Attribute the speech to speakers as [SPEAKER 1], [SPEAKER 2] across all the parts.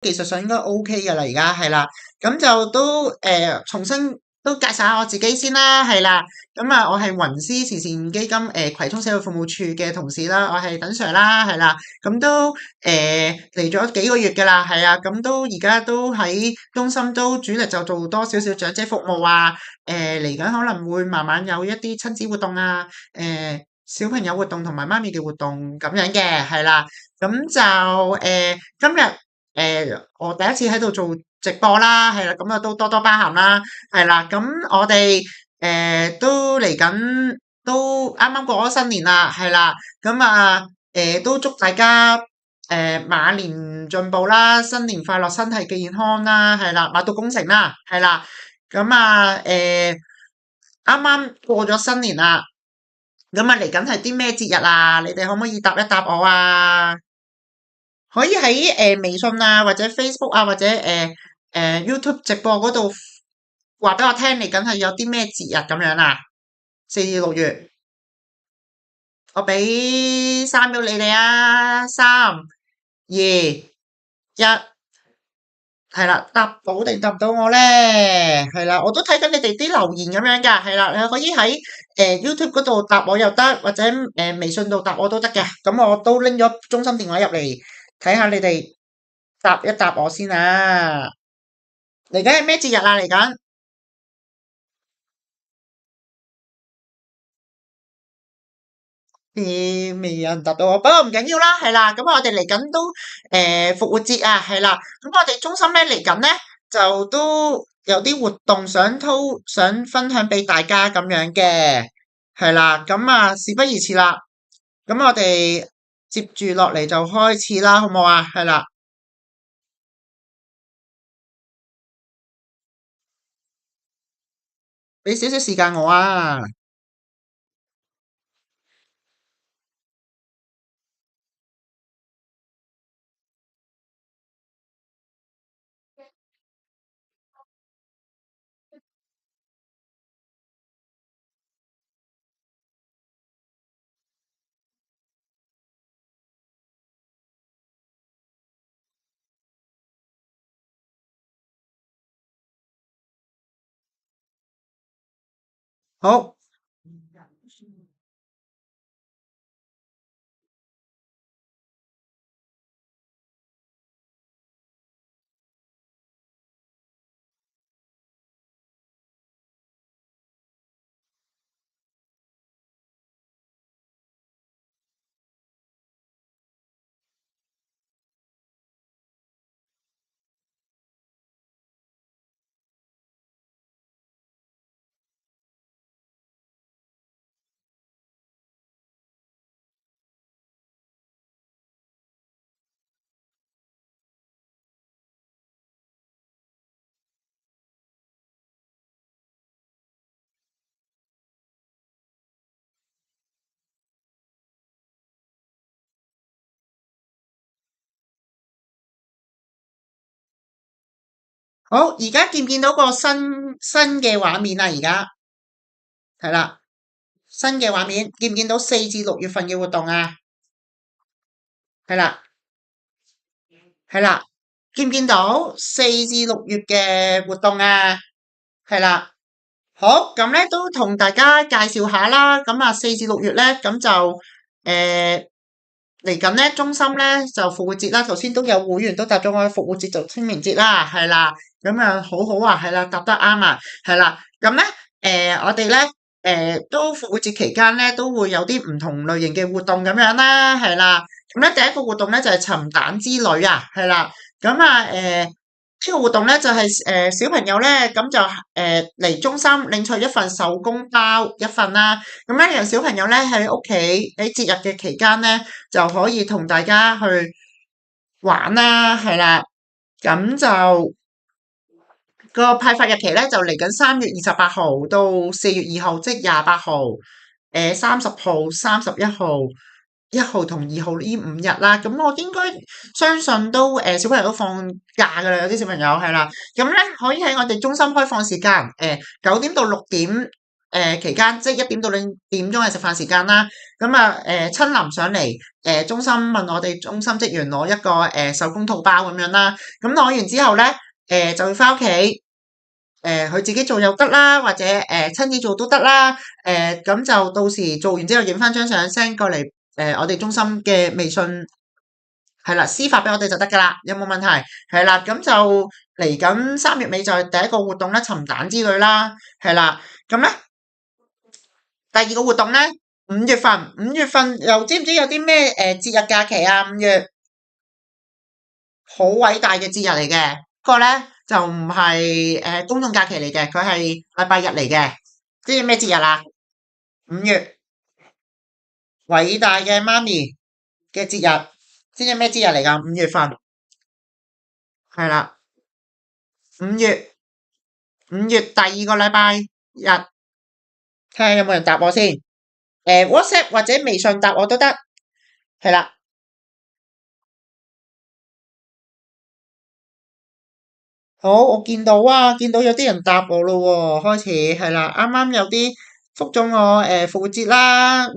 [SPEAKER 1] 技術上應該 OK 噶啦，而家係啦，咁就都重新都介紹下我自己先啦，係啦，咁啊我係雲絲慈善基金葵涌社會服務處嘅同事啦，我係等 Sir 啦，係啦，咁都嚟咗幾個月噶啦，係啊，咁都而家都喺中心都主力就做多少少長者服務啊，嚟緊可能會慢慢有一啲親子活動啊，小朋友活動同埋媽咪嘅活動咁樣嘅，係啦。咁就今日我第一次喺度做直播啦，係啦，咁啊都多多包涵啦，係啦，咁我哋都嚟緊，都啱啱過咗新年啦，係啦，咁啊都祝大家馬年進步啦，新年快樂，身體健康啦，係啦，馬到功成啦，係啦，咁啊啱啱過咗新年啦，咁啊嚟緊係啲咩節日啊？你哋可唔可以答一答我啊？可以喺微信啊，或者 Facebook 啊，或者YouTube 直播嗰度話俾我聽，嚟緊係有啲咩節日咁樣啊？4至6月，我俾3秒你哋啊，3、2、1，係啦，答到定答唔到我咧？係啦，我都睇緊你哋啲留言咁樣噶，係啦，你可以喺YouTube 嗰度答我又得，或者微信度答我都得嘅。咁我都拎咗中心電話入嚟睇下你哋答一答我先啊！嚟緊係咩節日啊？嚟緊未有人答到我，不過唔緊要啦，係啦，咁我哋嚟緊都復活節啊，係啦，咁我哋中心咧嚟緊咧就都有啲活動想分享俾大家咁樣嘅，係啦，咁啊事不宜遲啦，咁我哋接住落嚟就開始啦，好唔好啊？係啦，俾少少時間我啊。好，好，而家見唔見到個新嘅畫面啊？而家係啦，新嘅畫面見唔見到4至6月份嘅活動啊？係啦。係啦，見唔見到4至6月嘅活動啊？係啦，好，咁咧都同大家介紹下啦。咁啊，4至6月咧，咁就嚟緊咧，中心咧就復活節啦。頭先都有會員都答咗我，復活節就清明節啦，係啦。咁啊，好好啊，係啦，答得啱啊，係啦。咁咧，我哋咧，都復活節期間咧都會有啲唔同類型嘅活動咁樣啦，係啦。咁咧第一個活動咧就係尋蛋之旅啊，係啦。咁啊，呢個活動咧就係小朋友咧咁就嚟中心領取一份手工包一份啦。咁咧讓小朋友咧喺屋企喺節日嘅期間咧就可以同大家去玩啦，係啦。咁就個派發日期咧就嚟緊3月28號到4月2號，即係28號、30號、31號、1號同2號呢5日啦。咁我應該相信都小朋友都放假噶啦，有啲小朋友係啦。咁咧可以喺我哋中心開放時間9點到6點。期間，即係1點到2點鐘係食飯時間啦。咁啊親臨上嚟中心問我哋中心職員攞一個手工套包咁樣啦。咁攞完之後咧就要翻屋企。佢自己做又得啦，或者親自做都得啦。咁就到時做完之後影翻張相 send 過嚟我哋中心嘅微信係啦，私發俾我哋就得噶啦，有冇問題？係啦，咁就嚟緊3月尾就係第一個活動咧，尋蛋之旅啦，係啦。咁咧第二個活動咧，五月份又知唔知有啲咩節日假期啊？5月好偉大嘅節日嚟嘅，不過咧就唔係公眾假期嚟嘅，佢係禮拜日嚟嘅。知唔知咩節日啊？5月偉大嘅媽咪嘅節日，知唔知咩節日嚟㗎？5月份係啦，五月五月第二個禮拜日，睇下有冇人答我先。WhatsApp 或者微信答我都得，係啦。好，我見到啊，見到有啲人答我咯喎，開始係啦，啱啱有啲覆咗我復活節啦，而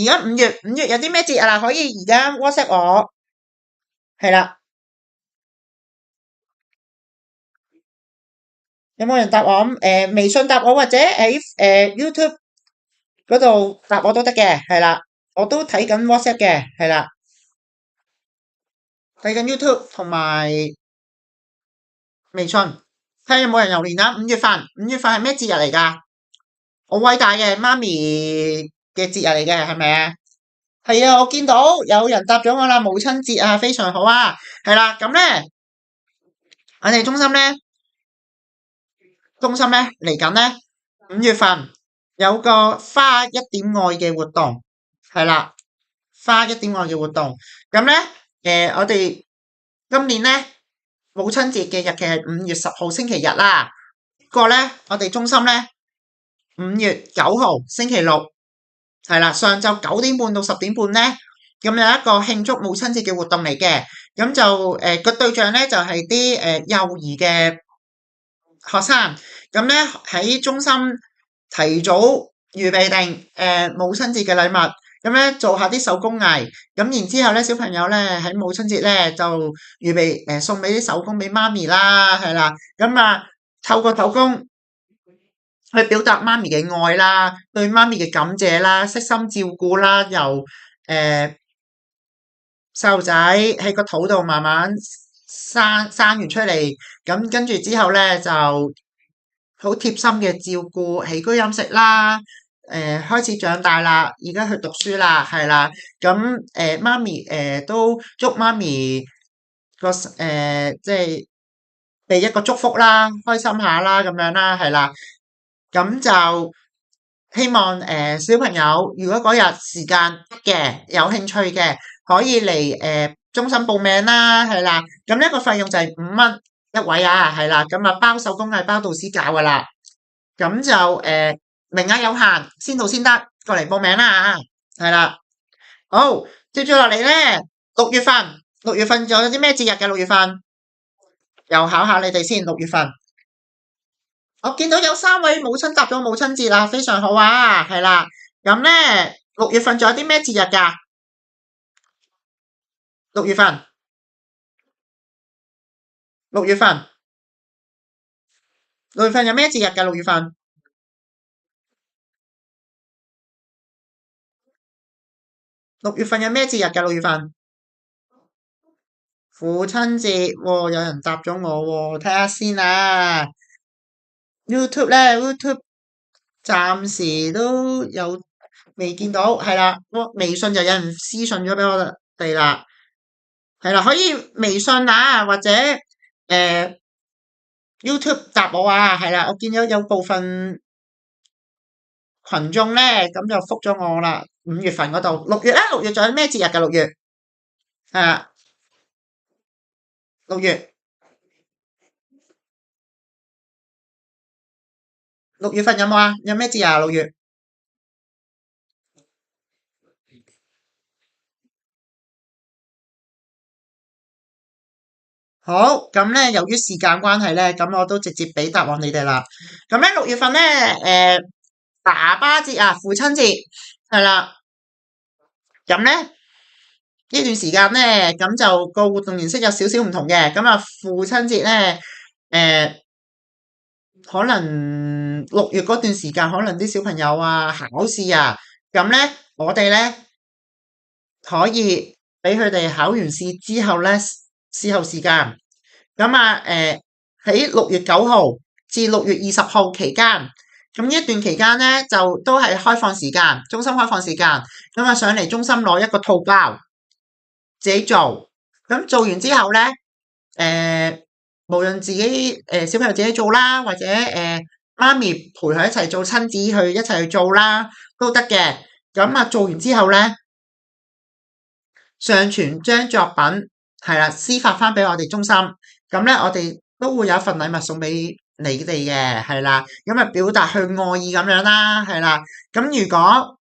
[SPEAKER 1] 家五月有啲咩節日啊？可以而家 WhatsApp 我，係啦，有冇人答我？微信答我或者喺YouTube 嗰度答我都得嘅，係啦，我都睇緊 WhatsApp 嘅，係啦，睇緊 YouTube 同埋微信，睇下有冇人留言啦。五月份係咩節日嚟㗎？好偉大嘅媽咪嘅節日嚟嘅，係咪啊？係啊，我見到有人答咗我啦，母親節啊，非常好啊，係啦，咁咧，我哋中心咧嚟緊咧，5月份有個花一點愛嘅活動，係啦，花一點愛嘅活動，咁咧，我哋今年咧母親節嘅日期係5月10號星期日啦，不過咧，我哋中心咧5月9號星期六。係啦，上晝9點半到10點半咧，咁有一個慶祝母親節嘅活動嚟嘅，咁就個對象咧就係啲幼兒嘅學生，咁咧喺中心提早預備定母親節嘅禮物，咁咧做下啲手工藝，咁然之後咧小朋友咧喺母親節咧就預備送俾啲手工俾媽咪啦，係啦，咁啊透過手工。去表達媽咪嘅愛啦，對媽咪嘅感謝啦，悉心照顧啦，由細路仔喺個肚度慢慢生完出嚟，咁跟住之後咧就好貼心嘅照顧，起居飲食啦，開始長大啦，而家去讀書啦，係啦，咁媽咪都祝媽咪個即係俾一個祝福啦，開心下啦，咁樣啦，係啦。咁就希望小朋友，如果嗰日時間得嘅，有興趣嘅，可以嚟中心報名啦，係啦。咁呢個費用就係5蚊一位啊，係啦。咁啊包手工藝包導師教噶啦。咁就名額有限，先到先得，過嚟報名啦係啦。好，接住落嚟咧，六月份仲有啲咩節日嘅？6月份又考下你哋先，6月份。我見到有3位母親答咗母親節啦，非常好啊，係啦。咁咧，六月份仲有啲咩節日㗎？六月份，六月份，六月份有咩節日㗎？六月份，六月份有咩節日㗎？六月份，父親節喎，有人答咗我喎，睇下先啊。YouTube 咧，YouTube 暫時都有未見到，係啦。微信就有人私信咗俾我哋啦。係啦，可以微信啊，或者YouTube 答我啊，係啦，我見到有部分群眾咧，咁就覆咗我啦。5月份嗰度，六月仲有咩節日㗎？6月係啊，六月6月份有冇啊？有咩節日啊？六月好，咁咧由於時間關係咧，咁我都直接俾答案你哋啦。咁咧六月份咧，爸爸節啊，父親節係啦。咁咧呢段時間咧，咁就個活動形式有少少唔同嘅。咁啊，父親節咧，誒、可能6月嗰段時間，可能啲小朋友啊考試啊，咁咧我哋咧可以俾佢哋考完試之後咧，事後時間，咁啊喺6月9號至6月20號期間，咁呢一段期間咧就都係開放時間，中心開放時間，咁啊上嚟中心攞一個套包自己做，咁做完之後咧，誒、無論自己小朋友自己做啦，或者媽咪陪佢一齊做，親子去一齊去做啦，都得嘅。咁啊做完之後咧，上傳將作品係啦，私發翻俾我哋中心，咁咧我哋都會有一份禮物送俾你哋嘅，係啦，咁啊表達去愛意咁樣啦，係啦。咁如果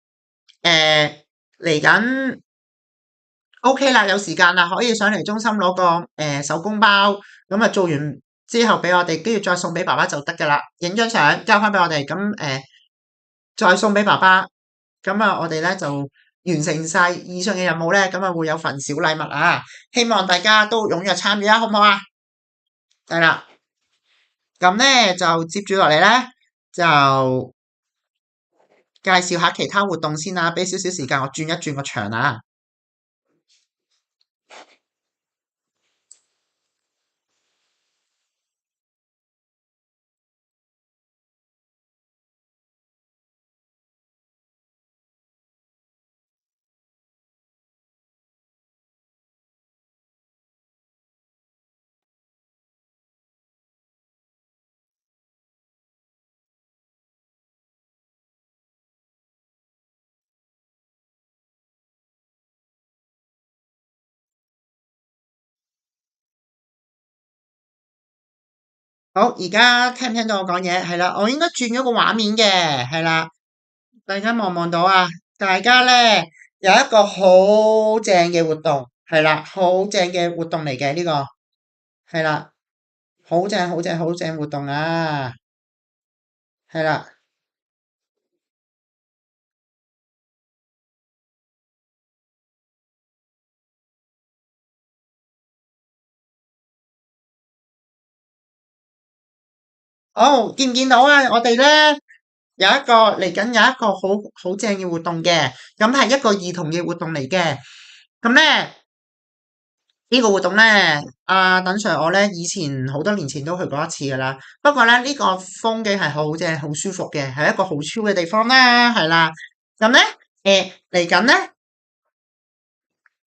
[SPEAKER 1] 嚟緊 OK 啦，有時間啦，可以上嚟中心攞個手工包，咁啊做完之後俾我哋，跟住再送俾爸爸就得噶啦。影張相交翻俾我哋，咁再送俾爸爸，咁啊我哋咧就完成晒以上嘅任務咧，咁啊會有份小禮物啊，希望大家都踴躍參與啊，好唔好啊？係啦，咁咧就接住落嚟咧就介紹下其他活動先啦，俾少少時間我轉一轉個場啊。好，而家聽唔聽到我講嘢？係啦，我應該轉咗個畫面嘅，係啦，大家望唔望到啊？大家咧有一個好正嘅活動，係啦，好正嘅活動嚟嘅呢個，係啦，好正好正好正活動啊，係啦，好，見唔見到啊？我哋咧有一個嚟緊有一個好正嘅活動嘅，咁係一個兒童嘅活動嚟嘅，咁咧。呢個活動咧，阿等 Sir 我咧以前好多年前都去過一次噶啦。不過咧呢個風景係好正、好舒服嘅，係一個好超嘅地方啦，係啦。咁咧，嚟緊咧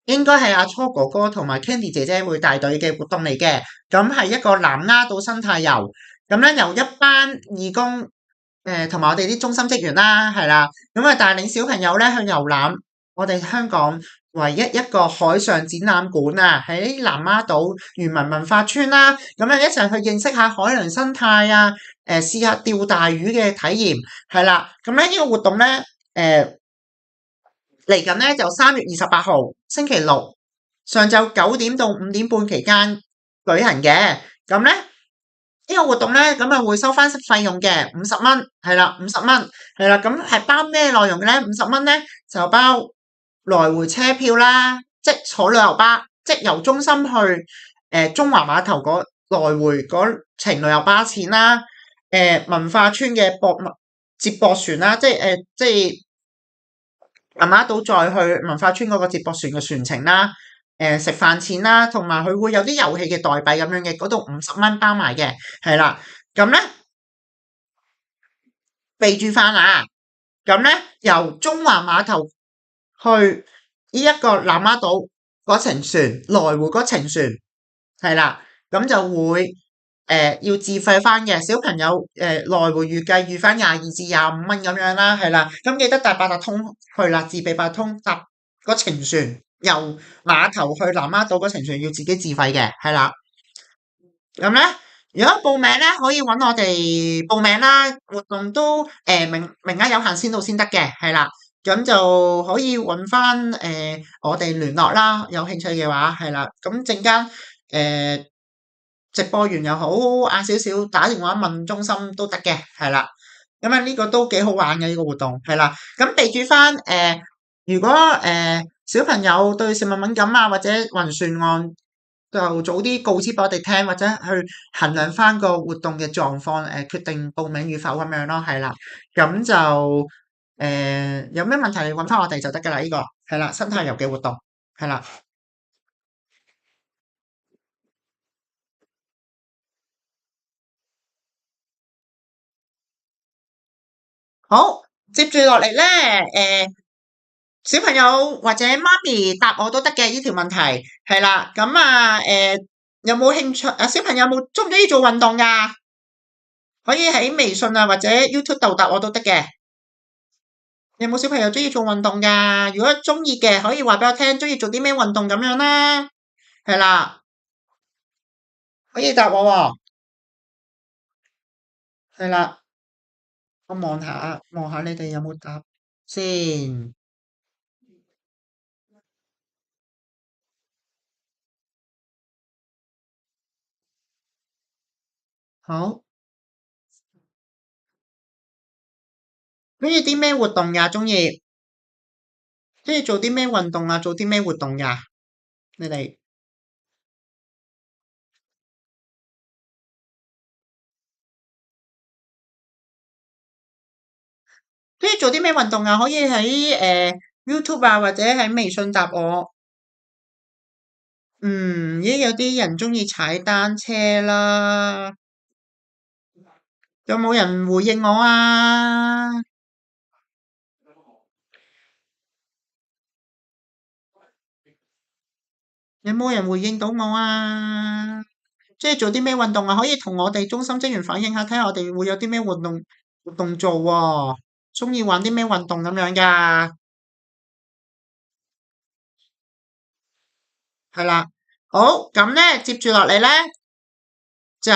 [SPEAKER 1] 應該係阿初哥哥同埋 Candy 姐姐會帶隊嘅活動嚟嘅。咁係一個南丫島生態遊。咁咧由一班義工同埋我哋啲中心職員啦，係啦，咁啊帶領小朋友咧去遊覽我哋香港唯一一個海上展覽館啊，喺南丫島漁民文化村啦，咁啊一齊去認識下海洋生態啊，試下釣大魚嘅體驗，係啦，咁咧呢個活動咧，嚟緊咧就3月28號星期六上晝9點到5點半期間舉行嘅，咁咧。呢個活動咧，咁啊會收翻費用嘅50蚊，係啦，50蚊，係啦，咁係包咩內容嘅咧？50蚊咧就包來回車票啦，即坐旅遊巴，即由中心去中華碼頭嗰來回嗰程旅遊巴錢啦，文化村嘅接駁船啦，即南丫島再去文化村嗰個接駁船嘅船程啦，食飯錢啦，同埋佢會有啲遊戲嘅代幣咁樣嘅，嗰度50蚊包埋嘅，係啦，咁咧備註翻啊，咁咧由中華碼頭去呢一個南丫島嗰程船來回嗰程船，係啦，咁就會要自費翻嘅，小朋友來回預翻22至25蚊咁樣啦，係啦，咁記得帶八達通去啦，自備八達通搭嗰程船。由碼頭去南丫島嗰程船要自己自費嘅，係啦。咁咧，如果報名咧，可以揾我哋報名啦。活動都名額有限，先到先得嘅，係啦。咁就可以揾翻我哋聯絡啦。有興趣嘅話，係啦。咁陣間直播完又好，晏少少打電話問中心都得嘅，係啦。咁啊呢個都幾好玩嘅呢個活動，係啦。咁備注翻如果小朋友對食物敏感啊或者暈船案，就早啲告知俾我哋聽，或者去衡量翻個活動嘅狀況，決定報名與否咁樣咯，係啦。咁就有咩問題揾翻我哋就得㗎啦，呢個係啦，生態遊嘅活動係啦。好，接住落嚟咧，小朋友或者媽咪答我都得嘅呢條問題，係啦。咁啊，有冇興趣？啊，小朋友有冇中唔中意做運動噶？可以喺微信啊或者 YouTube 度答我都得嘅。有冇小朋友中意做運動噶？如果中意嘅，可以話俾我聽，中意做啲咩運動咁樣啦。係啦，可以答我喎。係啦，我望下你哋有冇答先。好，中意啲咩活動呀？中意做啲咩運動啊？做啲咩活動呀？你哋？中意做啲咩運動啊？可以喺YouTube 啊，或者喺微信答我。已經有啲人中意踩單車啦，有冇人回應我啊？有冇人回應到我啊？中意做啲咩運動啊？可以同我哋中心職員反映下，睇下我哋會有啲咩活動做喎。中意玩啲咩運動咁樣噶？係啦，好，咁咧接住落嚟咧。就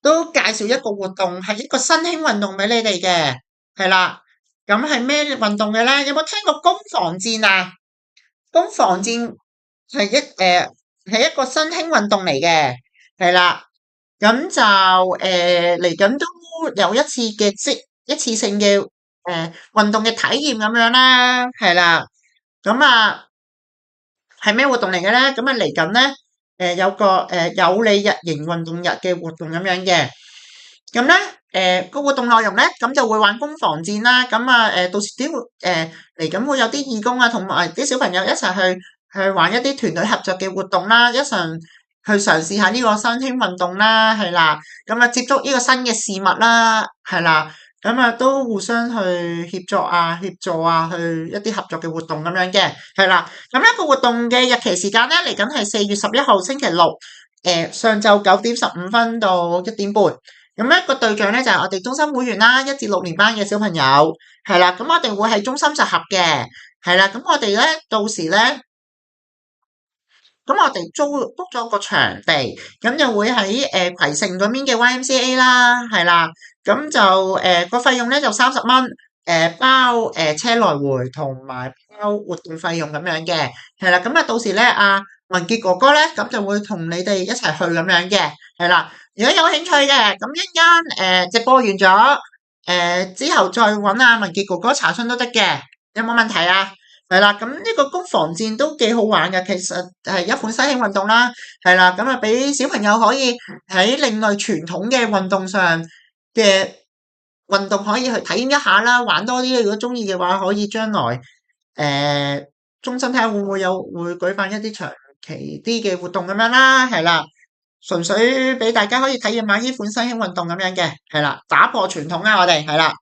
[SPEAKER 1] 都介紹一個活動，係一個新興運動俾你哋嘅，係啦。咁係咩運動嘅咧？有冇聽過攻防戰啊？攻防戰係一個新興運動嚟嘅，係啦。咁就嚟緊都有一次性嘅運動嘅體驗咁樣啦，係啦。咁啊係咩活動嚟嘅咧？咁啊嚟緊咧有個有你日營運動日嘅活動咁樣嘅。咁咧，個活動內容咧，咁就會玩攻防戰啦。咁啊，到時啲嚟緊會有啲義工啊，同埋啲小朋友一齊去玩一啲團隊合作嘅活動啦，一齊去嘗試下呢個新興運動啦，係啦。咁啊，接觸呢個新嘅事物啦，係啦。咁啊，都互相去協作啊、協助啊，去一啲合作嘅活動咁樣嘅，係啦。咁一個活動嘅日期時間咧，嚟緊係4月11號星期六，上晝9點15分到1點半。咁咧個對象咧就係我哋中心會員啦，1至6年班嘅小朋友，係啦。咁我哋會喺中心集合嘅，係啦。咁我哋咧到時咧，咁我哋book 咗個場地，咁就會喺葵盛嗰邊嘅 YMCA 啦，係啦。咁就個費用咧就30蚊，包車來回同埋包活動費用咁樣嘅，係啦。咁啊到時咧文傑哥哥咧咁就會同你哋一齊去咁樣嘅，係啦。如果有興趣嘅，咁一陣間直播完咗，之後再揾文傑哥哥查詢都得嘅，有冇問題啊？係啦，咁呢個攻防戰都幾好玩嘅，其實係一款新興運動啦，係啦，咁啊俾小朋友可以喺另類傳統嘅運動上嘅運動可以去體驗一下啦，玩多啲。如果中意嘅話，可以將來中心睇下會舉辦一啲長期啲嘅活動咁樣啦，係啦，純粹俾大家可以體驗下呢款新興運動咁樣嘅，係啦，打破傳統啊，我哋係啦，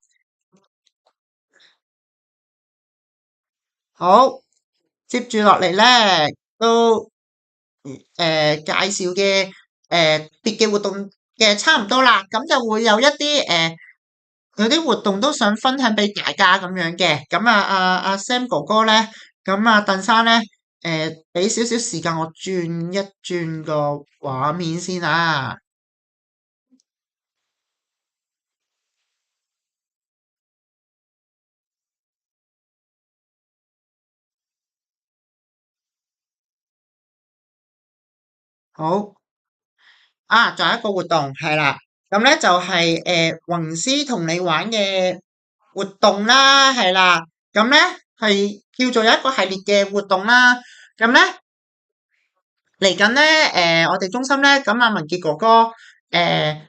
[SPEAKER 1] 好，接住落嚟咧都。介紹嘅別嘅活動嘅差唔多啦，咁就會有一啲有啲活動都想分享俾大家咁樣嘅。咁阿 Sam 哥哥咧，咁鄧生咧，俾少少時間我轉一轉個畫面先啊。好。仲有一個活動係啦，咁咧就係雲絲同你玩嘅活動啦，係啦。咁咧係叫做有一個系列嘅活動啦。咁咧嚟緊咧，我哋中心咧，咁阿文傑哥哥誒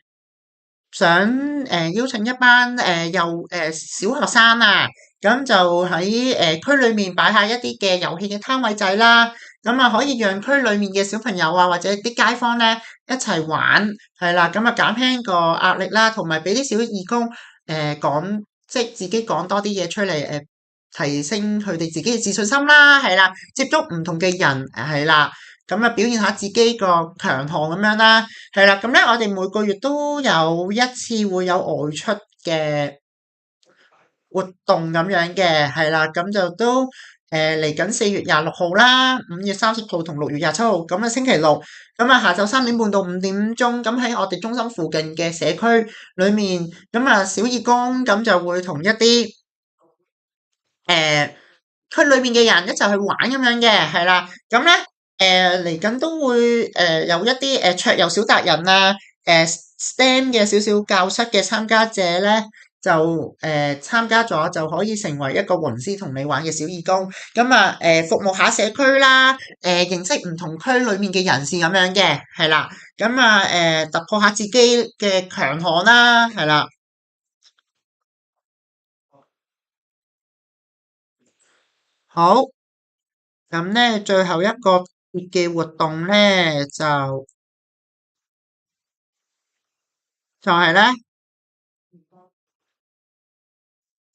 [SPEAKER 1] 想邀請一班幼小學生啊，咁就喺區裏面擺下一啲嘅遊戲嘅攤位仔啦，咁啊可以讓區裏面嘅小朋友啊或者啲街坊咧一齊玩，係啦，咁啊減輕個壓力啦，同埋俾啲小義工講，即係自己講多啲嘢出嚟，提升佢哋自己嘅自信心啦，係啦，接觸唔同嘅人係啦，咁啊表現下自己個強項咁樣啦。係啦，咁咧我哋每個月都有一次會有外出嘅活動咁樣嘅，係啦，咁就都嚟緊4月26號啦，5月30號同6月27號，咁啊星期六，咁啊下晝3點半到5點鐘，咁喺我哋中心附近嘅社區裏面，咁啊小義工咁就會同一啲誒區裏面嘅人一齊去玩咁樣嘅，係啦，咁咧嚟緊都會有一啲桌遊小達人啊，STEM 嘅少少教室嘅參加者咧，就參加咗就可以成為一個雲絲同你玩嘅小義工，咁啊服務下社區啦，認識唔同區裏面嘅人士咁樣嘅，係啦，咁啊突破下自己嘅強項啦，係啦，好。咁咧，最後一個月嘅活動咧，就係咧，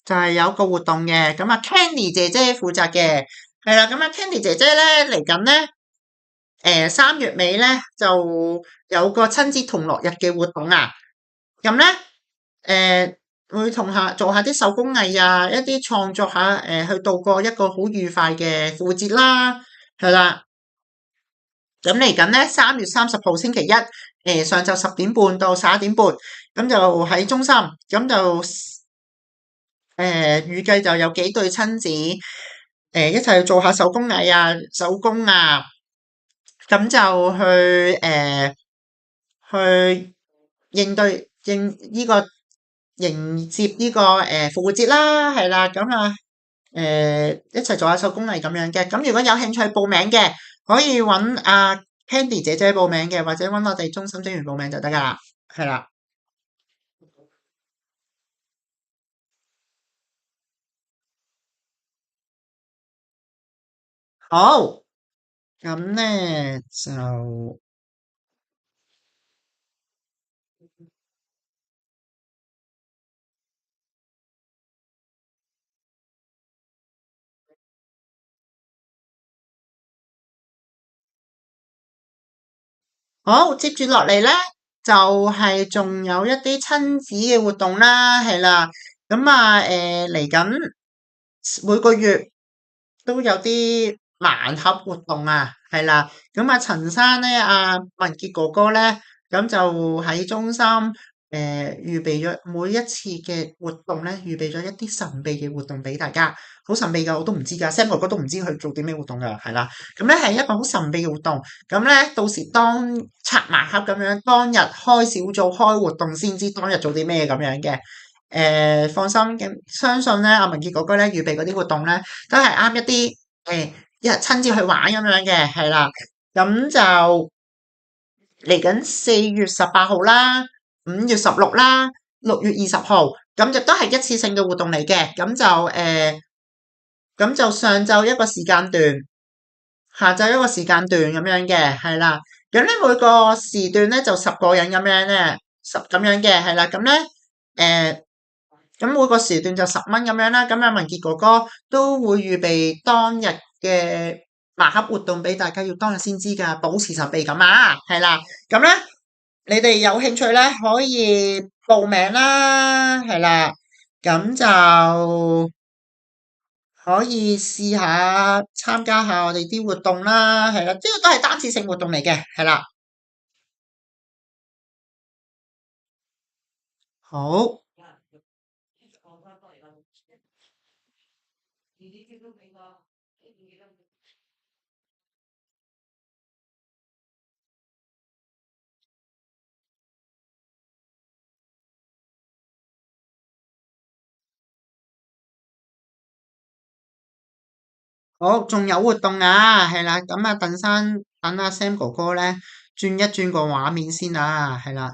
[SPEAKER 1] 就係有個活動嘅。咁啊，Candy 姐姐負責嘅，係啦。咁啊，Candy 姐姐咧嚟緊咧，3月尾咧就有個親子同樂日嘅活動啊。咁咧，會同下做下啲手工藝啊，一啲創作下，去度過一個好愉快嘅復活節啦，係啦。咁嚟緊咧，3月30號星期一，上晝10點半到11點半，咁就喺中心，咁就預計就有幾對親子，一齊去做下手工藝啊、手工啊，咁就去迎接呢個復活節啦，係啦，咁啊一齊做下手工藝咁樣嘅。咁如果有興趣報名嘅，可以揾阿 Candy 姐姐報名嘅，或者揾我哋中心職員報名就得噶啦。係啦，好，咁咧就好，接住落嚟咧，就係仲有一啲親子嘅活動啦，係啦，咁啊嚟緊每個月都有啲盲盒活動啊，係啦。咁啊，陳生咧，阿文傑哥哥咧，咁就喺中心預備咗每一次嘅活動咧，預備咗一啲神秘嘅活動俾大家，好神秘噶，我都唔知噶，Sam 哥哥都唔知佢做啲咩活動噶，係啦。咁咧係一個好神秘嘅活動，咁咧到時當拆盲盒咁樣，當日開小組開活動先知當日做啲咩咁樣嘅。放心嘅，相信咧阿文傑哥哥咧預備嗰啲活動咧。都係啱一啲一日親自去玩咁樣嘅，係啦。咁就嚟緊4月18號啦，5月16啦，6月20號，咁就都係一次性嘅活動嚟嘅。咁就上晝一個時間段，下晝一個時間段咁樣嘅，係啦。咁咧每個時段咧就10個人咁樣咧，咁樣嘅，係啦。咁咧誒。咁每個時段就10蚊咁樣啦，咁阿文傑哥哥都會預備當日嘅盲盒活動俾大家，要當日先知㗎，保持神秘感啊，係啦。咁咧，你哋有興趣咧可以報名啦，係啦。咁就可以試下參加下我哋啲活動啦，係啦，呢個都係單次性活動嚟嘅，係啦。好。好，仲有活動啊，係啦，咁啊，等阿 Sam 哥哥咧轉一轉個畫面先啊，係啦。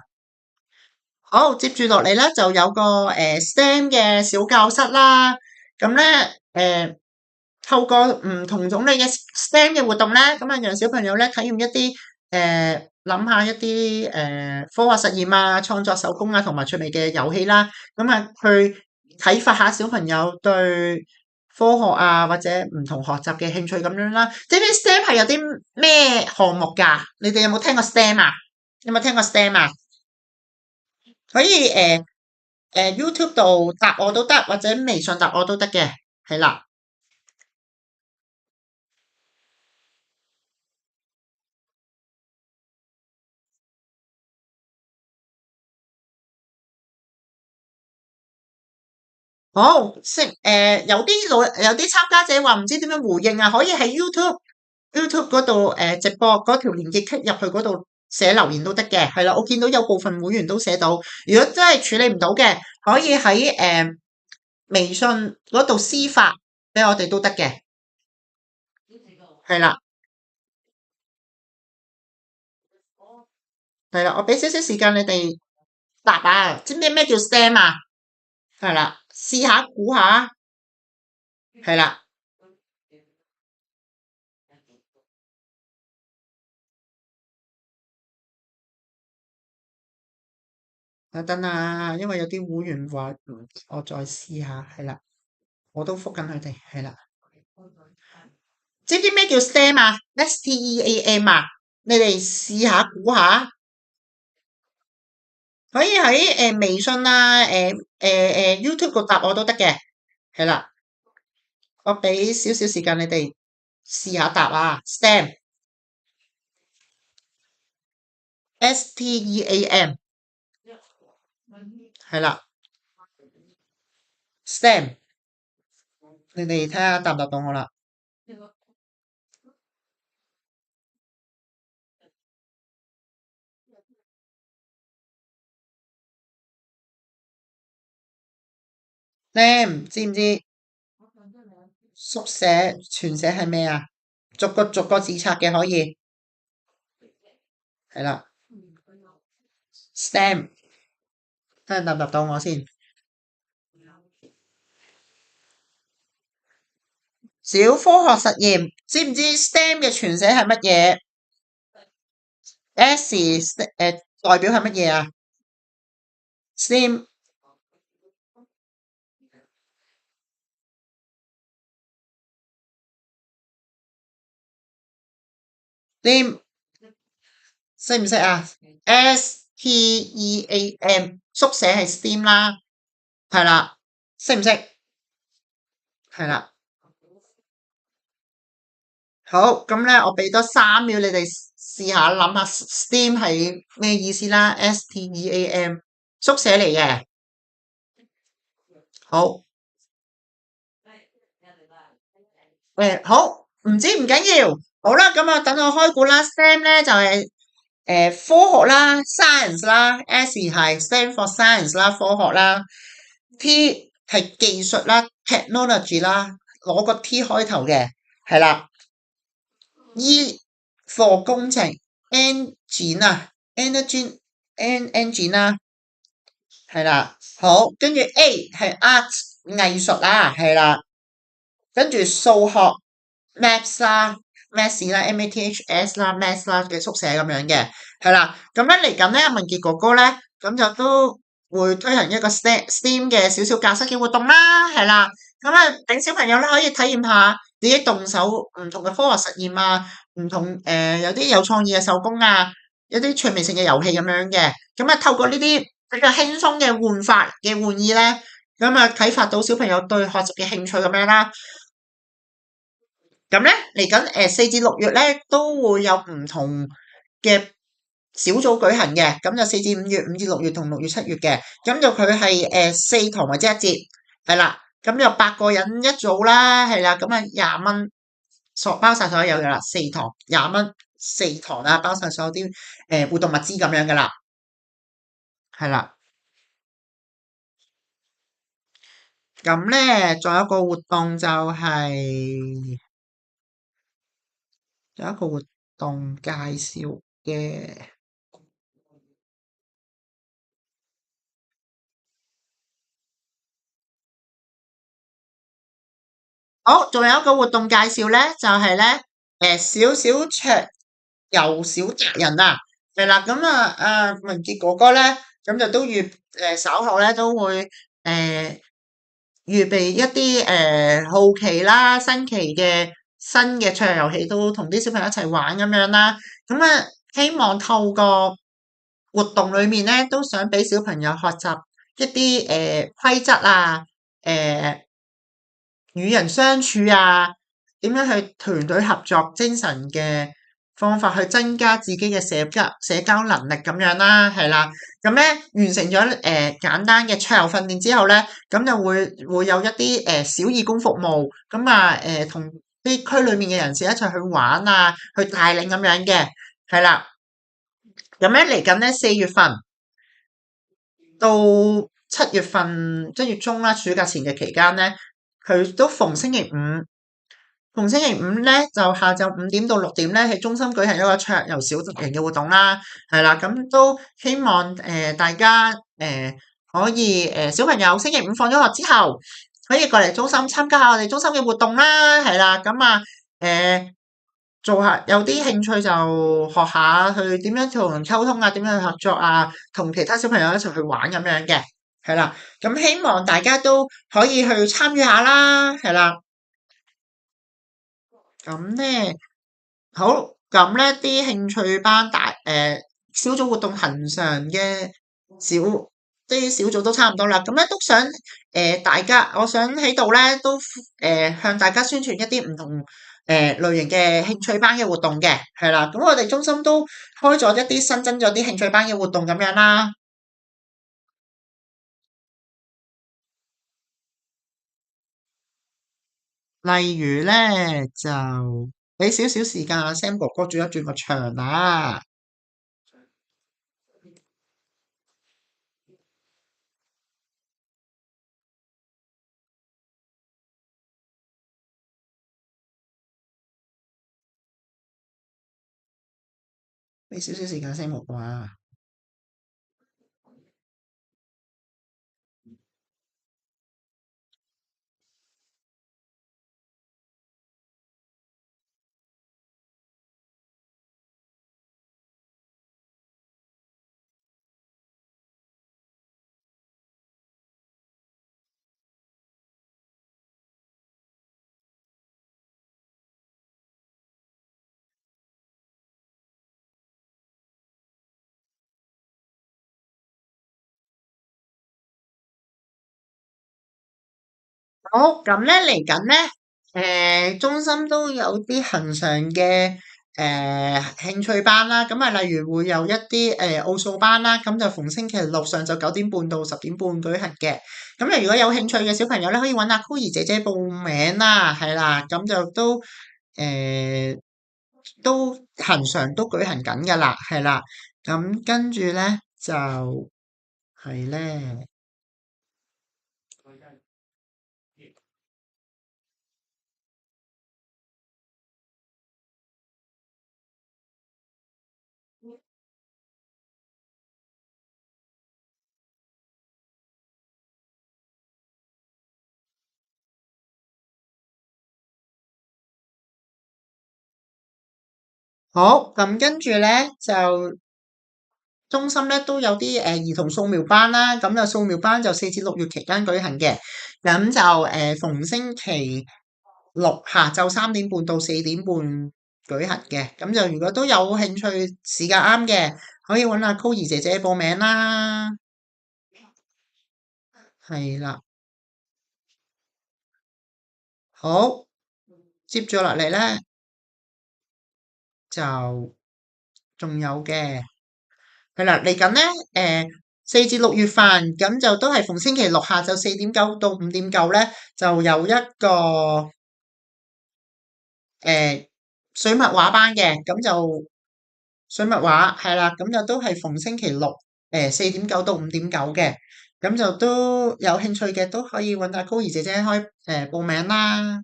[SPEAKER 1] 好，接住落嚟咧就有個STEM 嘅小教室啦。咁咧透過唔同種類嘅 STEM 嘅活動咧，咁啊讓小朋友咧體驗一啲諗下一啲科學實驗啊、創作手工啊同埋趣味嘅遊戲啦。咁啊去啟發下小朋友對科學啊或者唔同學習嘅興趣咁樣啦。知唔知 STEM 係有啲咩項目㗎？你哋有冇聽過 STEM 啊？有冇聽過 STEM 啊？可以YouTube 度答我都得，或者微信答我都得嘅，係啦。好，有啲參加者話唔知點樣回應啊，可以喺 YouTube 嗰度直播嗰條連結 click 入去嗰度寫留言都得嘅，係啦。我見到有部分會員都寫到，如果真係處理唔到嘅，可以喺微信嗰度私發俾我哋都得嘅，係啦，係啦。我俾少少時間你哋答啊，知唔知咩叫 STEM 啊？係啦，試下估下，係啦。等等啊，因為有啲會員話，我再試下，係啦，我都覆緊佢哋，係啦。知唔知咩叫 STEM 啊？STEAM 啊？你哋試下估下，可以喺微信啊，YouTube 度答我都得嘅，係啦。我俾少少時間你哋試下答啊。STEAM 係啦，STEM 你哋睇下答唔答到我啦？STEM 知唔知縮寫全寫係咩啊？逐個字拆嘅可以，係啦，STEM 睇下答唔答到我先。小科學實驗，知唔知 STEM 嘅全寫係乜嘢？S 代表係乜嘢啊？STEM STEM 識唔識啊？STEAM 縮寫係 STEAM 啦，係啦，識唔識？係啦，好，咁咧我俾多3秒你哋試下諗下 STEAM 係咩意思啦？STEAM 縮寫嚟嘅，好，好，唔知唔緊要，好啦，咁啊等我開估啦，STEM 咧就係科學啦，science 啦，S 係 stand for science 啦，科學啦，T 係技術啦，technology 啦，攞個 T 開頭嘅，係啦，E for 工程，engine 啊，engine 啦，係啦，好，跟住 A 係 art 藝術啦，係啦，跟住數學 maths 啦，maths 啦，maths 啦，maths 啦嘅縮寫咁樣嘅，係啦。咁樣嚟緊咧，阿文傑哥哥咧，咁就都會推行一個 STEAM 嘅少少教室嘅活動啦，係啦。咁啊，等小朋友咧可以體驗下自己動手唔同嘅科學實驗啊，唔同有啲有創意嘅手工啊，有啲趣味性嘅遊戲咁樣嘅。咁啊，透過呢啲比較輕鬆嘅玩法嘅玩意咧，咁啊啟發到小朋友對學習嘅興趣咁樣啦。咁咧嚟緊4至6月咧都會有唔同嘅小組舉行嘅，咁就4至5月、5至6月同6月、7月嘅，咁就佢係4堂或者1節，係啦，咁就8個人一組啦，係啦，咁啊20蚊，包晒所有嘅啦，4堂20蚊4堂啦，包晒所有啲活動物資咁樣噶啦，係啦，咁咧仲有一個活動就係有一個活動介紹嘅。好，仲有一個活動介紹咧，就係咧，小小桌遊小達人啊，係啦，咁啊，文傑哥哥咧，咁就都稍後咧都會誒預備一啲好奇啦、新嘅桌遊遊戲，都同啲小朋友一齊玩咁樣啦。咁啊，希望透過活動裏面咧，都想俾小朋友學習一啲規則啊，誒、與人相處啊，點樣去團隊合作精神嘅方法，去增加自己嘅社交能力咁樣啦，係啦。咁咧完成咗簡單嘅桌遊訓練之後咧，咁就會有一啲小義工服務，咁啊同啲區裏面嘅人士一齊去玩啊，去帶領咁樣嘅，係啦。咁咧嚟緊咧4月份到7月份，即係月中啦，暑假前嘅期間咧，佢都逢星期五咧就下晝5點到6點咧喺中心舉行一個桌遊小型嘅活動啦，係啦，咁都希望大家可以小朋友星期五放咗學之後可以過嚟中心參加下我哋中心嘅活動啦，係啦，咁啊做下有啲興趣就學下去點樣同人溝通啊，點樣去合作啊，同其他小朋友一齊去玩咁樣嘅，係啦，咁希望大家都可以去參與下啦，係啦。咁咧，好，咁咧啲興趣班小組活動恒常嘅小啲小組都差唔多啦，咁咧都想我想喺度咧都向大家宣傳一啲唔同類型嘅興趣班嘅活動嘅，係啦，咁我哋中心都開咗一啲新增咗啲興趣班嘅活動咁樣啦，例如咧就俾少少時間阿 Sam 哥哥轉一轉個場啦。俾少少時間 Sam 哥哥啊。好，咁咧嚟緊咧，中心都有啲恒常嘅興趣班啦，咁啊例如會有一啲奧數班啦，咁就逢星期六上晝9點半到10點半舉行嘅。咁啊如果有興趣嘅小朋友咧，可以揾阿 Cool 姐姐報名啦，係啦，咁就都恒常都舉行緊噶啦，係啦，咁跟住咧就係咧。好，咁跟住咧就中心咧都有啲兒童素描班啦，咁就素描班就4至6月期間舉行嘅，咁就逢星期六下晝3點半到4點半舉行嘅，咁就如果都有興趣時間啱嘅，可以揾阿 c o 兒姐姐報名啦，係啦，好，接住落嚟咧就仲有嘅。係啦，嚟緊咧，4至6月份咁就都係逢星期六下晝4點9到5點9咧，就有一個水墨畫班嘅，咁就水墨畫係啦，咁就都係逢星期六4點9到5點9嘅，咁就都有興趣嘅都可以揾阿高兒姐姐報名啦。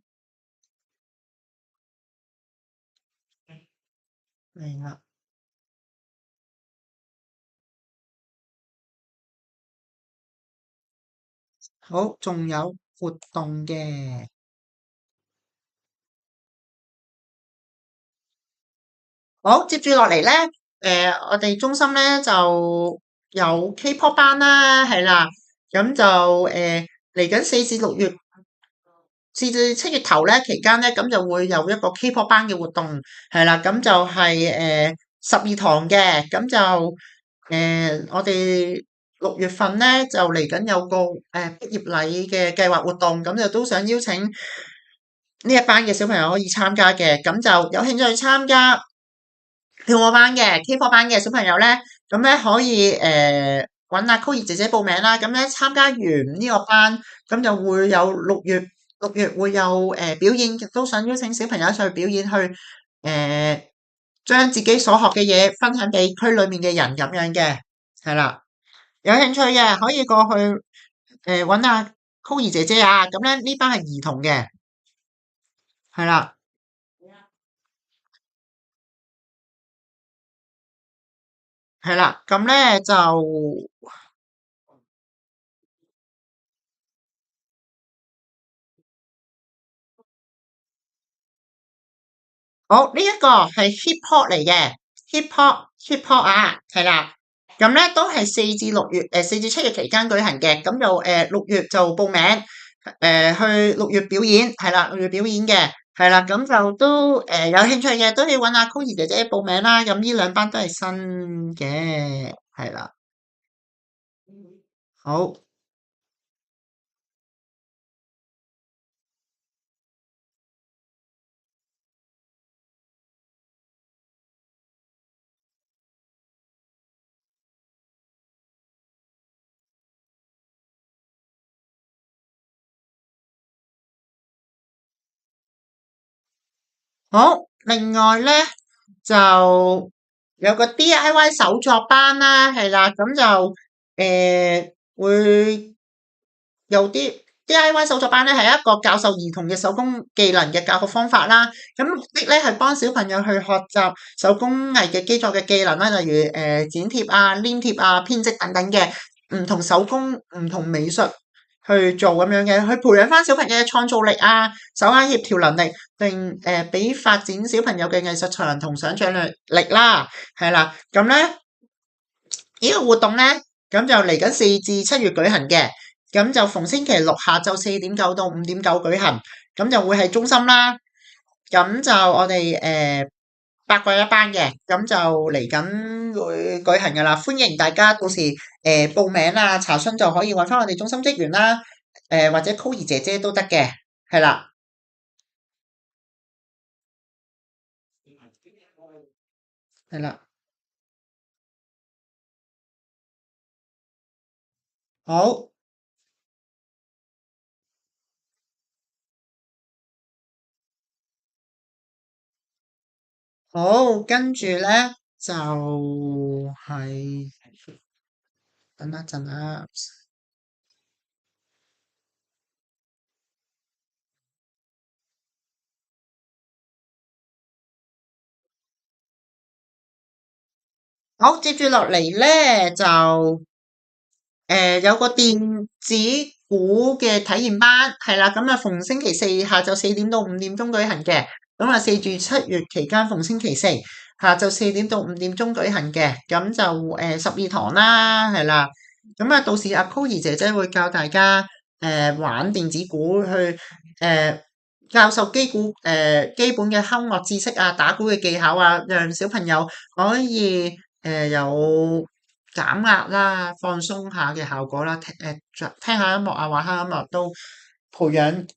[SPEAKER 1] 明啦。好，仲有活動嘅。好，接住落嚟咧，我哋中心咧就有 K-pop 班啦，係啦，咁就嚟緊4至6月，4至7月頭咧期間咧，咁就會有一個 K-pop 班嘅活動，係啦，咁就係12堂嘅，咁就我哋6月份咧就嚟緊有個畢業禮嘅計劃活動，咁就都想邀請呢一班嘅小朋友可以參加嘅，咁就有興趣參加跳舞班嘅 K-pop 班嘅小朋友咧，咁咧可以揾阿 Coir 姐姐報名啦。咁咧參加完呢個班，咁就會有六月會有表演，亦都想邀請小朋友一齊去表演，去將自己所學嘅嘢分享俾區裏面嘅人咁樣嘅，係啦。有興趣嘅可以過去揾阿 Coir 姐姐啊。咁咧呢班係兒童嘅，係啦，係啦。咁咧就好，呢一個係 hip hop 嚟嘅，hip hop 啊，係啦，咁咧都係4至7月期間舉行嘅，咁就6月就報名，去六月表演，係啦，六月表演嘅，係啦，咁就都有興趣嘅都可以揾阿 Coir 姐姐報名啦，咁呢兩班都係新嘅，係啦，好。好，另外咧就有個 DIY 手作班啦，係啦，咁就會有啲 DIY 手作班咧，係一個教授兒童嘅手工技能嘅教學方法啦。咁目的咧係幫小朋友去學習手工藝嘅基礎嘅技能啦，例如剪貼啊、黏貼啊、編織等等嘅唔同手工、唔同美術去做咁樣嘅，去培養翻小朋友嘅創造力啊、手眼協調能力，並俾發展小朋友嘅藝術才能同想像力啦。係啦，咁咧呢個活動咧，咁就嚟緊4至7月舉行嘅，咁就逢星期六下晝4點9到5點9舉行，咁就會係中心啦。咁就我哋8個一班嘅，咁就嚟緊會舉行噶啦，歡迎大家到時報名啊、查詢就可以揾翻我哋中心職員啦，或者 Coir 姐姐都得嘅，係啦，係啦，好，好，跟住咧就係、等一陣啊。好，接住落嚟咧就有個電子鼓嘅體驗班，係啦，咁啊逢星期四下晝4點到5點鐘舉行嘅，咁啊4至7月期間逢星期四下晝4點到5點鐘舉行嘅，咁就12堂啦，係啦，咁啊到時阿 Coir 姐姐會教大家玩電子鼓去教授基本嘅敲樂知識啊，打鼓嘅技巧啊，讓小朋友可以有減壓啦、放鬆下嘅效果啦，聽下音樂啊、玩下音樂都培養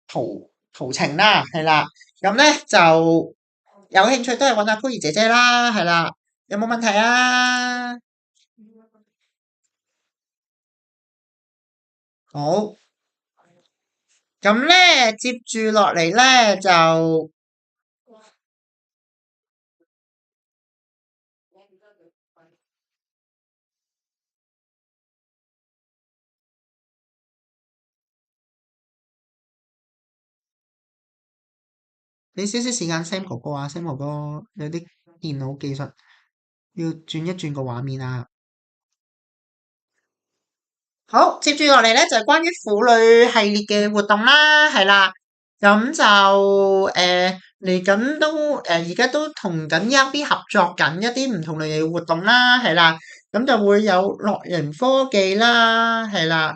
[SPEAKER 1] 陶情啦，係啦。咁咧就有興趣都係揾阿 Coir 姐姐啦，係啦。有冇問題啊？好，咁咧接住落嚟咧就俾少少時間 Sam 哥哥啊，Sam 哥哥有啲電腦技術要轉一轉個畫面啊。好，接住落嚟咧就係關於婦女系列嘅活動啦，係啦，咁就嚟緊都而家都同緊 ELB 合作緊一啲唔同類型嘅活動啦，係啦，咁就會有樂齡科技啦，係啦，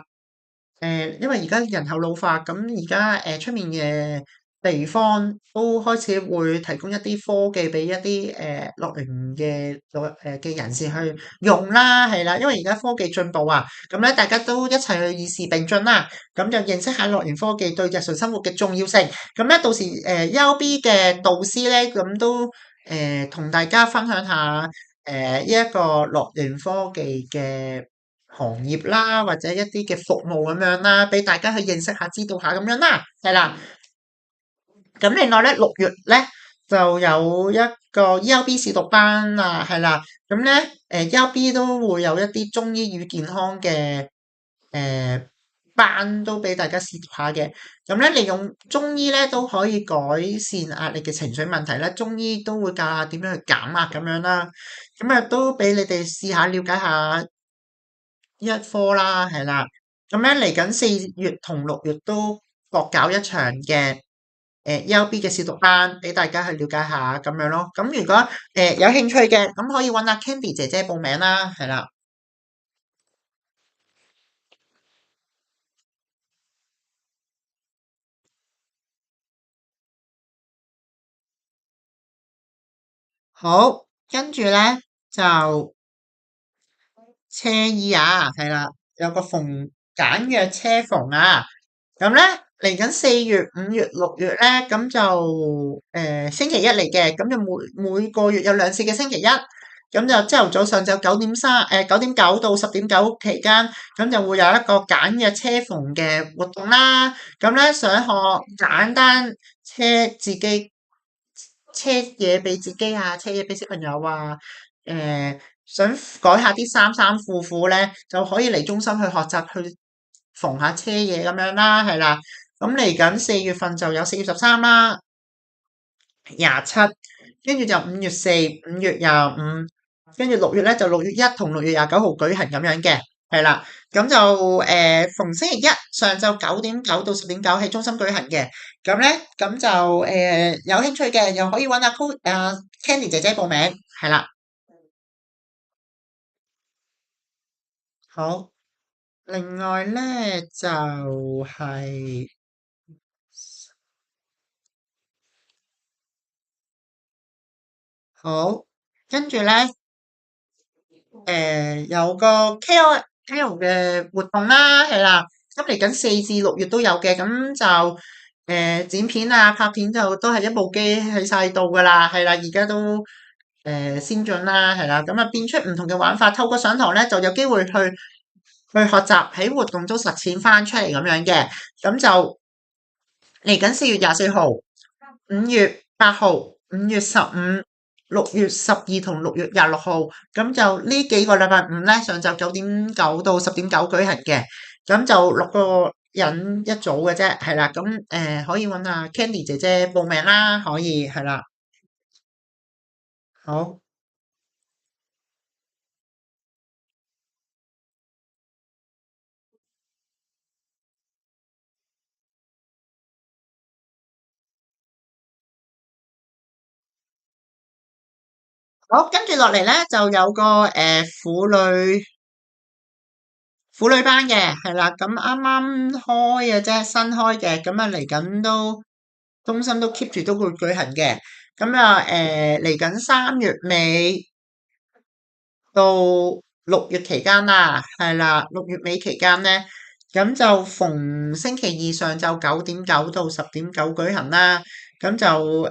[SPEAKER 1] 因為而家人口老化，咁而家出面嘅地方都開始會提供一啲科技俾一啲樂齡嘅人士去用啦，係啦，因為而家科技進步啊，咁咧大家都一齊去與時並進啦，咁就認識下樂齡科技對日常生活嘅重要性。咁咧到時ELB 嘅導師咧，咁都同大家分享下呢一個樂齡科技嘅行業啦，或者一啲嘅服務咁樣啦，俾大家去認識下、知道下咁樣啦，係啦。咁另外咧，6月咧就有一個 ELB 試讀班啊，係啦。咁咧ELB 都會有一啲中醫與健康嘅誒班，都俾大家試讀下嘅。咁咧利用中醫咧都可以改善壓力嘅情緒問題咧，中醫都會教下點樣去減壓咁樣啦。咁啊都俾你哋試下了解下呢一科啦，係啦。咁咧嚟緊4月同6月都各搞一場嘅ELB 嘅試讀班，俾大家去了解下咁樣咯。咁如果有興趣嘅，咁可以揾阿 Candy 姐姐報名啦，係啦。好，跟住咧就車衣啊，係啦，有個簡約車房啊。咁咧嚟緊4月、5月、6月咧，咁就星期一嚟嘅，咁就每個月有2次嘅星期一，咁就朝頭早上晝9點9到10點9期間，咁就會有一個簡約車房嘅活動啦。咁咧想學簡單自己車嘢俾自己啊，車嘢俾小朋友啊，想改下啲衫褲咧，就可以嚟中心去學習去縫下車嘢咁樣啦，係啦。咁嚟緊4月份就有4月13啦、27，跟住就5月4、5月25，跟住6月咧就6月1同6月29號舉行咁樣嘅，係啦。咁就逢星期一上晝9點9到10點9喺中心舉行嘅。咁咧咁就有興趣嘅又可以揾阿 Candy 姐姐報名，係啦。好，另外咧就係、好，跟住咧有個 KOL 嘅活動啦，係啦，咁嚟緊4至6月都有嘅，咁就剪片啊、拍片就都係一部機喺晒度噶啦，係啦，而家都先進啦，係啦，咁啊變出唔同嘅玩法，透過上堂咧就有機會去學習喺活動中實踐翻出嚟咁樣嘅，咁就嚟緊4月24號、5月8號、5月15、6月12同6月26號，咁就呢幾個禮拜五咧，上晝9點9到10點9舉行嘅，咁就6個人一組嘅啫，係啦，咁可以揾阿 Candy 姐姐報名啦，可以係啦，好，好，跟住落嚟咧就有個婦女班嘅，係啦，咁啱啱開嘅啫，新開嘅，咁啊嚟緊都中心都 keep 住都會舉行嘅，咁啊嚟緊3月尾到6月期間啦，係啦，6月尾期間咧，咁就逢星期二上晝9點9到10點9舉行啦，咁就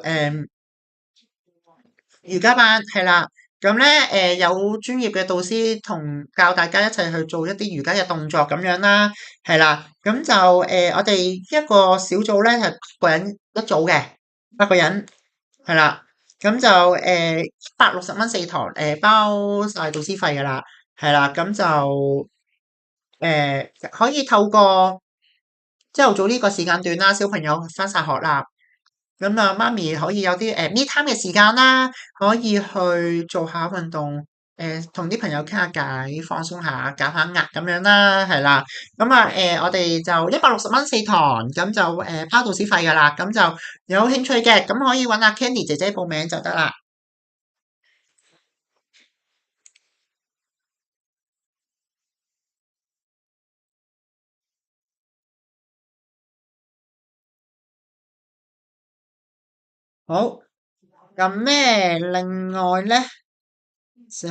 [SPEAKER 1] 瑜伽班係啦，咁咧有專業嘅導師同教大家一齊去做一啲瑜伽嘅動作咁樣啦，係啦，咁就我哋一個小組咧係8個人一組嘅，8個人係啦，咁就160蚊4堂，包晒導師費噶啦，係啦，咁就可以透過朝頭早呢個時間段啦，小朋友翻晒學啦。咁啊，媽咪可以有啲me time 嘅時間啦，可以去做下運動，同啲朋友傾下偈，放鬆下，減下壓咁樣啦，係啦。咁啊，我哋就160蚊4堂，咁就包到時費噶啦。咁就有興趣嘅，咁可以揾阿 Candy 姐姐報名就得啦。好，咁咩？另外咧就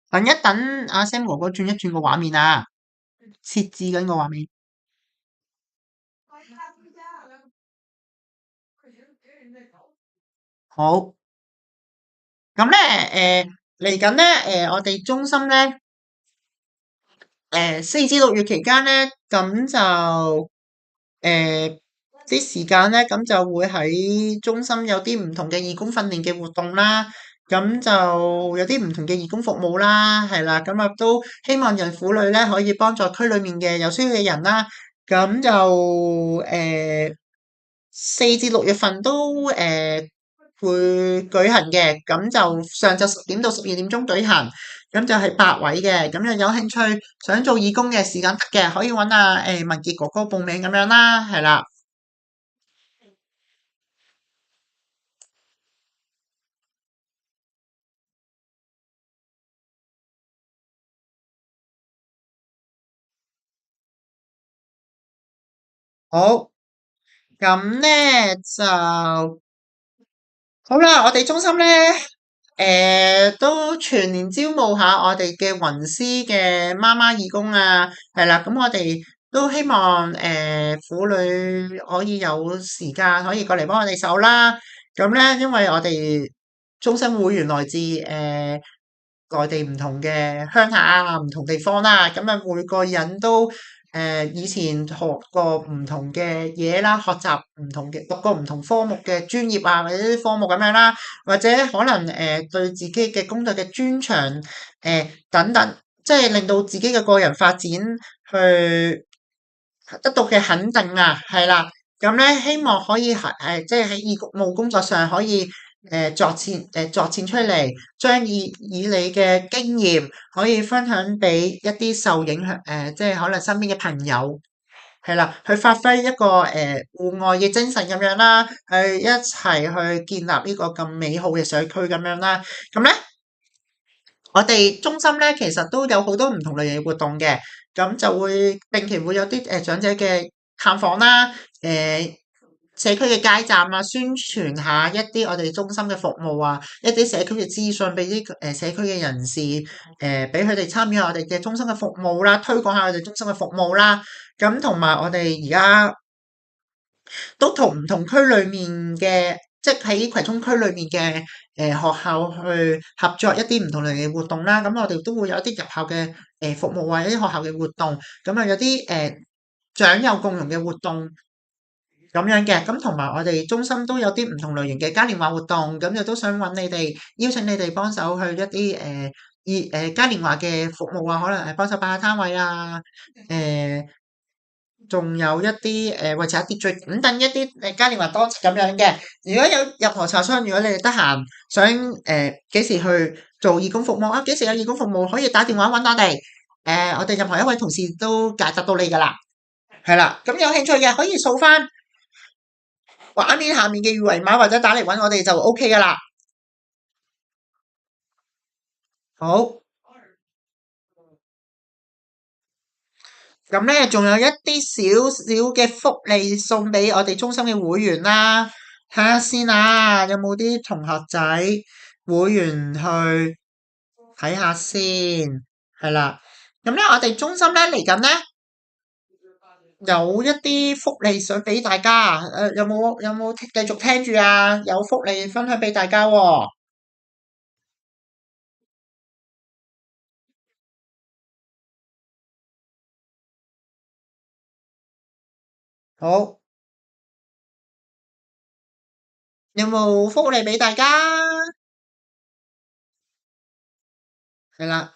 [SPEAKER 1] 等一等，阿 Sam 哥哥轉一轉個畫面啊，設置緊個畫面。好，咁咧嚟緊咧我哋中心咧4至6月期間咧，咁就啲時間咧，咁就會喺中心有啲唔同嘅義工訓練嘅活動啦，咁就有啲唔同嘅義工服務啦，係啦，咁啊都希望人婦女咧可以幫助區裏面嘅有需要嘅人啦，咁就4至6月份都會舉行嘅，咁就上晝10點到12點鐘舉行，咁就係8位嘅，咁有興趣想做義工嘅時間得嘅，可以揾阿文傑哥哥報名咁樣啦，係啦。好，咁咧就好啦。我哋中心咧，都全年招募下我哋嘅雲絲嘅媽媽義工啊，係啦。咁我哋都希望婦女可以有時間可以過嚟幫我哋手啦。咁咧，因為我哋中心會員來自內地唔同嘅鄉下啊，唔同地方啦，咁啊每個人都以前學過唔同嘅嘢啦，學習唔同嘅讀過唔同科目嘅專業啊，或者啲科目咁樣啦，或者可能對自己嘅工作嘅專長等等，即係令到自己嘅個人發展去得到嘅肯定啊，係啦。咁咧希望可以係即係喺義務工作上可以作戰出嚟，將以你嘅經驗可以分享俾一啲受影響即係可能身邊嘅朋友，係啦，去發揮一個互愛嘅精神咁樣啦，去一齊去建立呢個咁美好嘅社區咁樣啦。咁咧，我哋中心咧其實都有好多唔同類型嘅活動嘅，咁就會定期會有啲長者嘅探訪啦，社區嘅街站啊，宣傳下一啲我哋中心嘅服務啊，一啲社區嘅資訊俾啲社區嘅人士，俾佢哋參與下我哋嘅中心嘅服務啦，推廣下我哋中心嘅服務啦。咁同埋我哋而家都同唔同區裏面嘅，即係喺葵涌區裏面嘅學校去合作一啲唔同類型嘅活動啦。咁我哋都會有一啲入校嘅服務或者啲學校嘅活動，咁啊有啲長幼共融嘅活動咁樣嘅。咁同埋我哋中心都有啲唔同類型嘅嘉年華活動，咁就都想揾你哋邀請你哋幫手去一啲嘉年華嘅服務啊，可能係幫手擺下攤位啊，誒、仲有一啲維持下秩序等等一啲嘉年華當值咁樣嘅。如果有任何查詢，如果你哋得閒想幾時去做義工服務啊，幾時有義工服務可以打電話揾我哋。我哋任何一位同事都解答到你噶啦。係啦，咁有興趣嘅可以掃翻畫面下面嘅二維碼或者打嚟揾我哋就 OK 噶啦。好，咁咧仲有一啲少少嘅福利送俾我哋中心嘅會員啦。睇下先啊，有冇啲同學仔會員去睇下先，係啦。咁咧，我哋中心咧嚟緊咧有一啲福利想俾大家啊。有冇繼續聽住啊？有福利分享俾大家喎。好，有冇福利俾大家？係啦。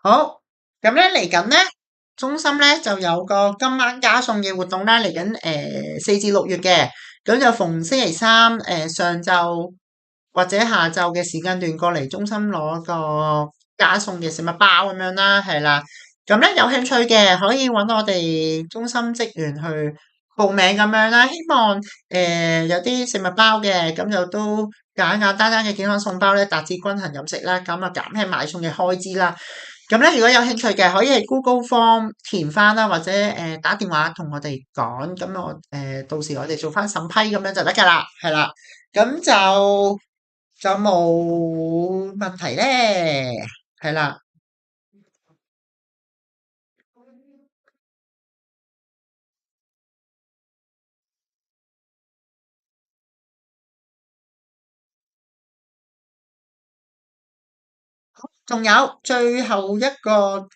[SPEAKER 1] 好，咁咧嚟緊咧，中心咧就有個今晚加餸嘅活動啦，嚟緊4至6月嘅，咁就逢星期三上晝或者下晝嘅時間段過嚟中心攞個加餸嘅食物包咁樣啦，係啦。咁咧有興趣嘅可以揾我哋中心職員去報名咁樣啦。希望有啲食物包嘅，咁就都簡簡單單嘅健康餸包咧，達至均衡飲食啦，咁啊減輕買餸嘅開支啦。咁咧，如果有興趣嘅，可以喺 Google Form 填翻啦，或者打電話同我哋講，咁我到時我哋做翻審批咁樣就得㗎啦，係啦，咁就冇問題咧，係啦。仲有仲有一樣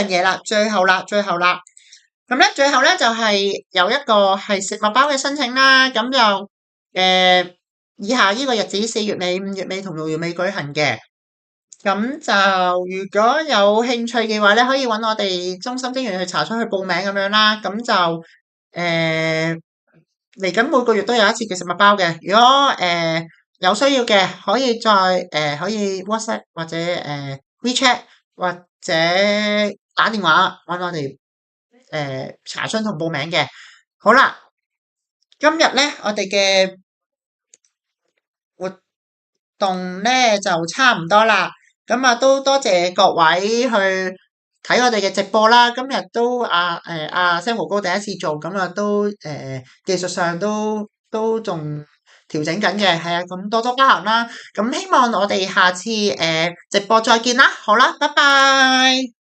[SPEAKER 1] 嘢啦，最後啦，咁咧最後咧就係有一個係食物包嘅申請啦，咁就以下呢個日子4月尾、5月尾同6月尾舉行嘅。咁就如果有興趣嘅話咧，可以揾我哋中心職員去查詢去報名咁樣啦。咁就嚟緊每個月都有一次嘅食物包嘅。如果有需要嘅，可以 WhatsApp 或者WeChat 或者打電話揾我哋查詢同報名嘅。好啦，今日咧我哋嘅活動咧就差唔多啦，咁啊都多謝各位去睇我哋嘅直播啦。今日都星哥哥第一次做，咁啊都技術上都仲調整緊嘅，係啊，咁多多包涵啦。咁希望我哋下次直播再見啦，好啦，拜拜。